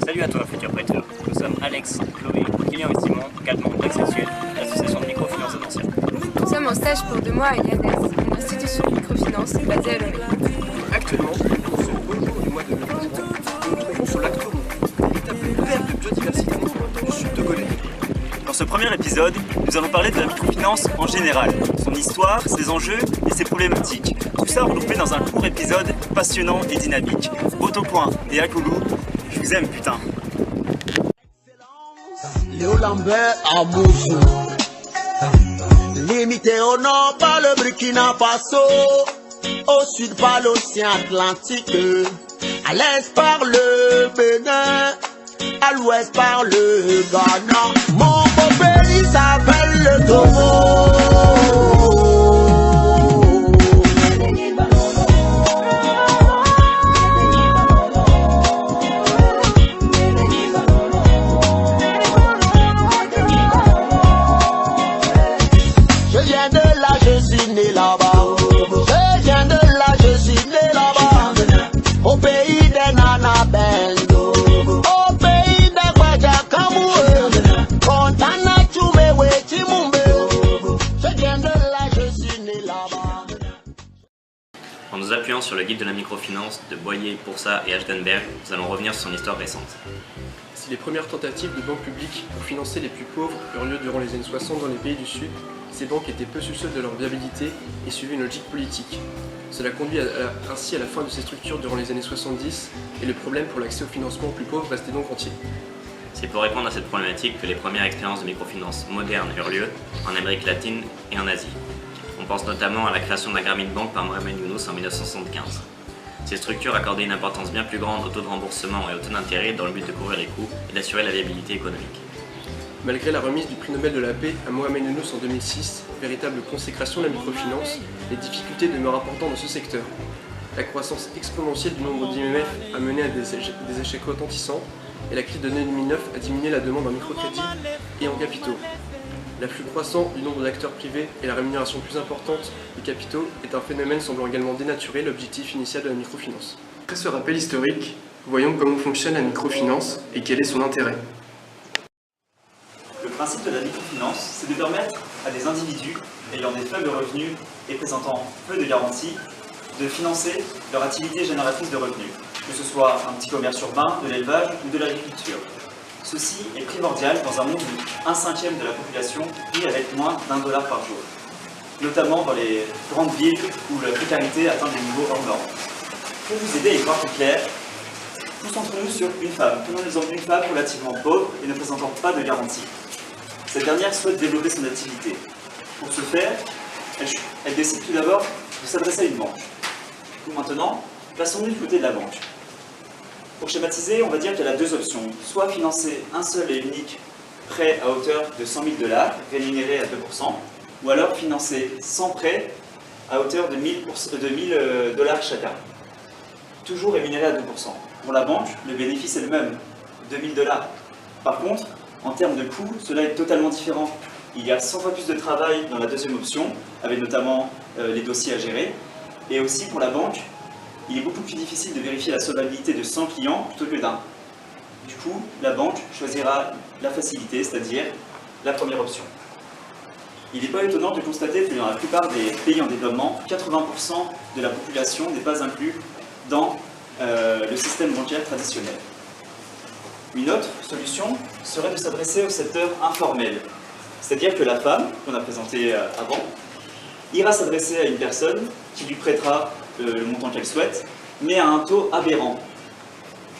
Salut à toi, futur prêteur. Nous sommes Alex, Chloé, Kylian et Simon, 4 membres d'Accès Sud, l'association de microfinance de Nancy. Nous sommes en stage pour 2 mois à IADES, une institution de microfinance basée à Lomé. Actuellement, nous sommes au jour du mois de novembre. Nous nous trouvons sur lac Tournon, véritable berge de biodiversité du sud de Golay. Dans ce premier épisode, nous allons parler de la microfinance en général, son histoire, ses enjeux et ses problématiques. Tout ça regroupé dans un court épisode passionnant et dynamique. Autopoint et Akoulou, je vous aime putain. Léo Lambert à Moussou, limité au nord par le Burkina Faso, au sud par l'océan Atlantique, à l'est par le Bénin, à l'ouest par le Ghana. Mon beau pays s'appelle le Togo. Je viens de là, je suis né là-bas. Je viens de là, je suis né là-bas. Au pays des Nanabendo, au pays des Guajakamou, Fontana Choumewe Chimumbe. Je viens de là, je suis né là-bas. En nous appuyant sur le guide de la microfinance de Boyer, Pourça et Ashtenberg, nous allons revenir sur son histoire récente. Si les premières tentatives de banques publiques pour financer les plus pauvres eurent lieu durant les années 60 dans les pays du Sud, ces banques étaient peu soucieuses de leur viabilité et suivaient une logique politique. Cela conduit ainsi à la fin de ces structures durant les années 70 et le problème pour l'accès au financement aux plus pauvres restait donc entier. C'est pour répondre à cette problématique que les premières expériences de microfinance modernes eurent lieu en Amérique latine et en Asie. On pense notamment à la création de la Grameen Bank par Mohamed Younous en 1975. Ces structures accordaient une importance bien plus grande au taux de remboursement et au taux d'intérêt dans le but de couvrir les coûts et d'assurer la viabilité économique. Malgré la remise du prix Nobel de la paix à Mohamed Younous en 2006, véritable consécration de la microfinance, les difficultés demeurent importantes dans ce secteur. La croissance exponentielle du nombre d'IMF a mené à des échecs retentissants et la crise de 2009 a diminué la demande en microcrédit et en capitaux. L'afflux croissant du nombre d'acteurs privés et la rémunération plus importante des capitaux est un phénomène semblant également dénaturer l'objectif initial de la microfinance. Après ce rappel historique, voyons comment fonctionne la microfinance et quel est son intérêt. Le principe de la microfinance, c'est de permettre à des individus ayant des faibles revenus et présentant peu de garanties de financer leur activité génératrice de revenus, que ce soit un petit commerce urbain, de l'élevage ou de l'agriculture. Ceci est primordial dans un monde où 1/5 de la population vit avec moins d'$1 par jour, notamment dans les grandes villes où la précarité atteint des niveaux hors normes. Pour vous aider à y voir plus clair, concentrons-nous sur une femme. Prenons l'exemple d'une femme relativement pauvre et ne présentant pas de garantie. Cette dernière souhaite développer son activité. Pour ce faire, elle décide tout d'abord de s'adresser à une banque. Maintenant, passons-nous du côté de la banque. Pour schématiser, on va dire qu'elle a deux options. Soit financer un seul et unique prêt à hauteur de $100 000, rémunéré à 2%, ou alors financer 100 prêts à hauteur de $1000 chacun, toujours rémunéré à 2%. Pour la banque, le bénéfice est le même, $2000. Par contre, en termes de coût, cela est totalement différent. Il y a 100 fois plus de travail dans la deuxième option, avec notamment les dossiers à gérer. Et aussi pour la banque, il est beaucoup plus difficile de vérifier la solvabilité de 100 clients plutôt que d'un. Du coup, la banque choisira la facilité, c'est-à-dire la première option. Il n'est pas étonnant de constater que dans la plupart des pays en développement, 80% de la population n'est pas inclus dans le système bancaire traditionnel. Une autre solution serait de s'adresser au secteur informel, c'est-à-dire que la femme, qu'on a présentée avant, ira s'adresser à une personne qui lui prêtera le montant qu'elle souhaite, mais à un taux aberrant.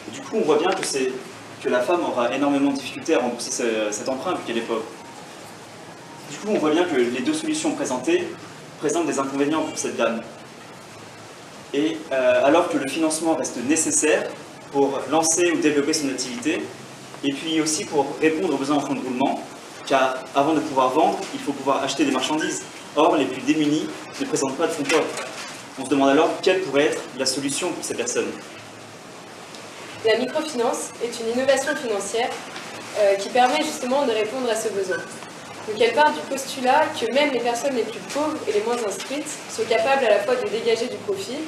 Et du coup, on voit bien que la femme aura énormément de difficultés à rembourser cet emprunt vu qu'elle est pauvre. Du coup, on voit bien que les deux solutions présentées présentent des inconvénients pour cette dame. Et alors que le financement reste nécessaire pour lancer ou développer son activité, et puis aussi pour répondre aux besoins en fonds de roulement, car avant de pouvoir vendre, il faut pouvoir acheter des marchandises. Or, les plus démunis ne présentent pas de fonds propres. On se demande alors quelle pourrait être la solution pour ces personnes. La microfinance est une innovation financière qui permet justement de répondre à ce besoin. Donc elle part du postulat que même les personnes les plus pauvres et les moins instruites sont capables à la fois de dégager du profit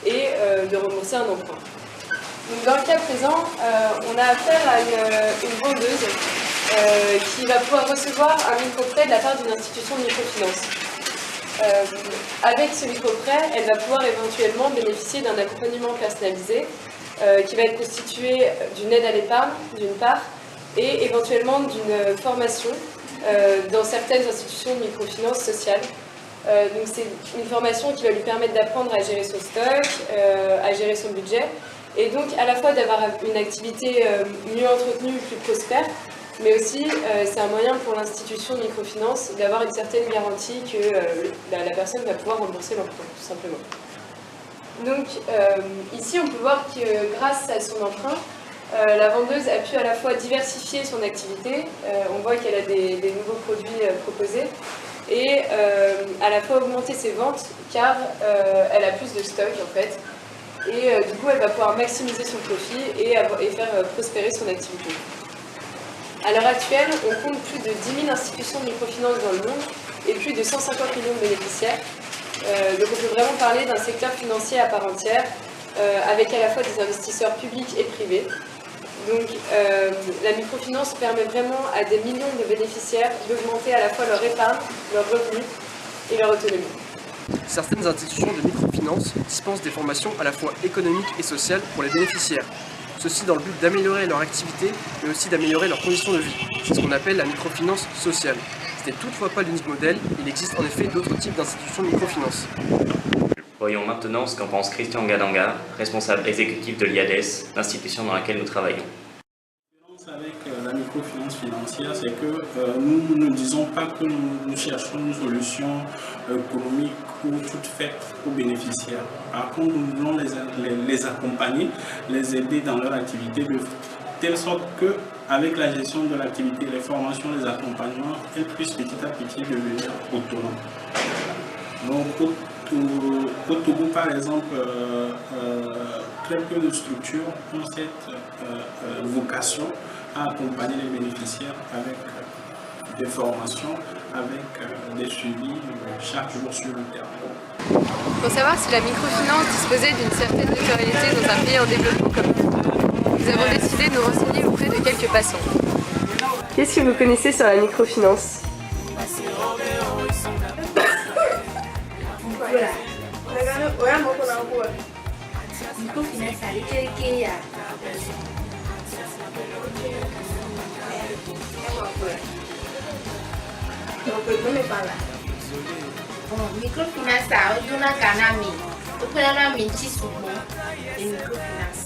et de rembourser un emprunt. Donc, dans le cas présent, on a affaire à une vendeuse qui va pouvoir recevoir un micro-prêt de la part d'une institution de microfinance. Avec ce micro-prêt, elle va pouvoir éventuellement bénéficier d'un accompagnement personnalisé qui va être constitué d'une aide à l'épargne, d'une part, et éventuellement d'une formation dans certaines institutions de microfinance sociale. Donc c'est une formation qui va lui permettre d'apprendre à gérer son stock, à gérer son budget, et donc à la fois d'avoir une activité mieux entretenue, plus prospère, mais aussi c'est un moyen pour l'institution de microfinance d'avoir une certaine garantie que la personne va pouvoir rembourser l'emprunt, tout simplement. Donc ici on peut voir que grâce à son emprunt, la vendeuse a pu à la fois diversifier son activité, on voit qu'elle a des nouveaux produits proposés, et à la fois augmenter ses ventes car elle a plus de stock en fait, et du coup elle va pouvoir maximiser son profit et faire prospérer son activité. À l'heure actuelle, on compte plus de 10 000 institutions de microfinance dans le monde et plus de 150 millions de bénéficiaires. Donc on peut vraiment parler d'un secteur financier à part entière, avec à la fois des investisseurs publics et privés. Donc la microfinance permet vraiment à des millions de bénéficiaires d'augmenter à la fois leur épargne, leurs revenus et leur autonomie. Certaines institutions de microfinance dispensent des formations à la fois économiques et sociales pour les bénéficiaires. Ceci dans le but d'améliorer leur activité, mais aussi d'améliorer leurs conditions de vie. C'est ce qu'on appelle la microfinance sociale. Ce n'est toutefois pas l'unique modèle, il existe en effet d'autres types d'institutions de microfinance. Voyons maintenant ce qu'en pense Christian Gadanga, responsable exécutif de l'IADES, l'institution dans laquelle nous travaillons. Avec la microfinance financière, c'est que nous ne disons pas que nous cherchons une solution économique ou toute faite aux bénéficiaires. Par contre, nous voulons les accompagner, les aider dans leur activité de telle sorte qu'avec la gestion de l'activité, les formations, les accompagnements, elles puissent petit à petit devenir autonomes. Donc, au Togo, par exemple, très peu de structures ont cette vocation à accompagner les bénéficiaires avec des formations, avec des suivis chaque jour sur le terrain. Pour savoir si la microfinance disposait d'une certaine notoriété dans un pays en développement comme nous, nous avons décidé de nous renseigner auprès de quelques passants. Qu'est-ce que vous connaissez sur la microfinance ? Microfinance a ojuna kanami. Okunana minchi sumo e microfinance.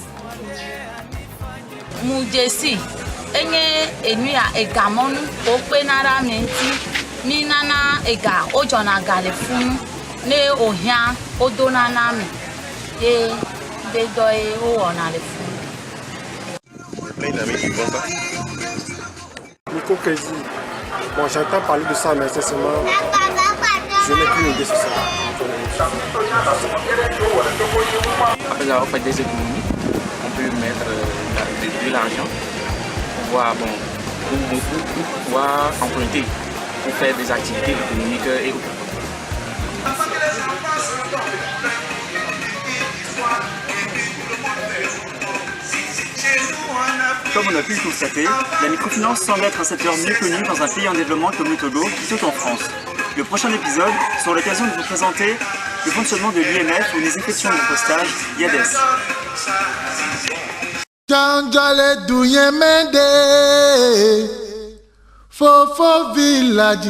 Mujesi enye enuya egamonu ope nara menti mi nana ega ojona gale funu ne ohia odona nami e de doe o ona le funu. Plein d'amis qui font ça. Micro-crédit. Bon, j'entends parler de ça, mais sincèrement, je n'ai plus idée sur ça. Après avoir fait des économies, on peut mettre de l'argent pour pouvoir emprunter, pour faire des activités économiques et autres. Comme on a pu le constater, la microfinance semble être un secteur mieux connu dans un pays en développement comme le Togo, plutôt qu'en France. Le prochain épisode sera l'occasion de vous présenter le fonctionnement de l'IMF où nous effectuons notre stage IADES. Village